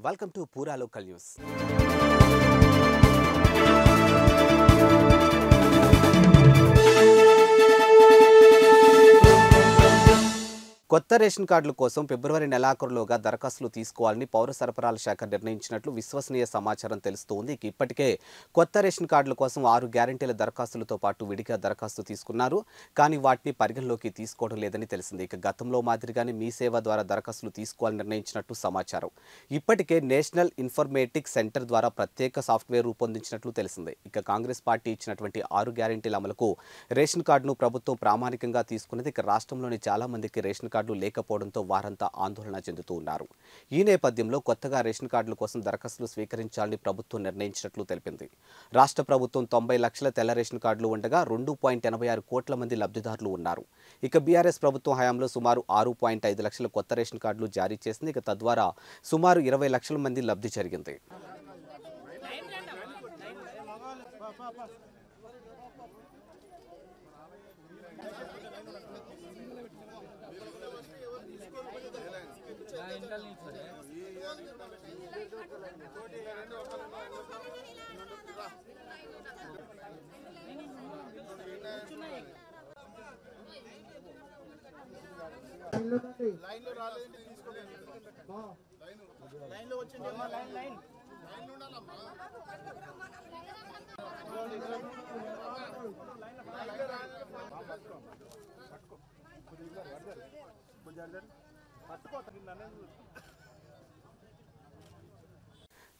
Welcome to Pura Local News. కొత్త ration కార్డుల కోసం ఫిబ్రవరి నెలాఖరులోగా దరఖాస్తులు తీసుకోవాలని పౌర సరఫరాల శాఖ నిర్ణయించినట్లు విశ్వసనీయ సమాచారం తెలుస్తోంది. ఇప్పటికే కొత్త రేషన్ కార్డుల కోసం 6 గ్యారెంటీల దరఖాస్తులతో పాటు విడిగా దరఖాస్తు తీసుకున్నారు. కానీ వాటిని పరిగణలోకి తీసుకోవడం లేదని తెలిసింది. ఇక గతంలో మాదిరిగానే మీ సేవ ద్వారా దరఖాస్తులు తీసుకోవాలని నిర్ణయించినట్టు సమాచారం. ఇప్పటికే నేషనల్ ఇన్ఫర్మేటిక్స్ సెంటర్ ద్వారా ప్రత్యేక సాఫ్ట్వేర్ రూపొందించినట్లు తెలిసింది. ఇక కాంగ్రెస్ పార్టీ ఇచ్చినటువంటి 6 గ్యారెంటీల అమలుకు రేషన్ కార్డును ప్రభుత్వం ప్రామాణికంగా తీసుకున్నది. ఇక రాష్ట్రంలోని చాలా మందికి రేషన్ కార్డు లేకపోవడంతో వారంతా ఆందోళన చెందుతూ ఉన్నారు. ఈ నేపథ్యంలో కొత్తగా రేషన్ కార్డుల కోసం దరఖాస్తులు స్వీకరించాలని ప్రభుత్వం నిర్ణయించినట్లు తెలిపింది. రాష్ట్ర ప్రభుత్వం 90 లక్షల తెల్ల రేషన్ కార్డులు ఉండగా 2.86 కోట్ల మంది లబ్ధిదారులు ఉన్నారు. ఇక బీఆర్ఎస్ ప్రభుత్వం హయాంలో సుమారు 6.5 లక్షల కొత్త రేషన్ కార్డులు జారీ చేసింది. ఇక తద్వారా సుమారు 20 లక్షల మంది లబ్ధి జరిగింది.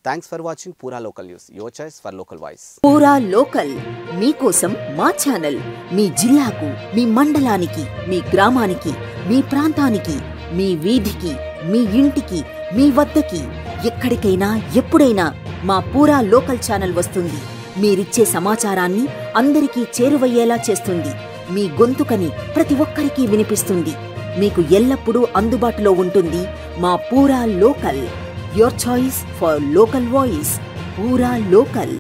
Thanks for watching Pura Local News. Your choice for local voice. Pura Local మీకోసం మా ఛానల్ మీ జిల్లాకు, మీ మండలానికి, మీ గ్రామానికి, మీ ప్రాంతానికి, మీ వీధికి, మీ ఇంటికి, మీ వద్దకి, ఎక్కడికైనా ఎప్పుడైనా మా పూరా లోకల్ ఛానల్ వస్తుంది. మీరిచ్చే సమాచారాన్ని అందరికీ చేరువయ్యేలా చేస్తుంది. మీ గొంతుకని ప్రతి ఒక్కరికి వినిపిస్తుంది. మీకు ఎల్లప్పుడూ అందుబాటులో ఉంటుంది మా పూరా local. Your choice for local voice. Pura Local.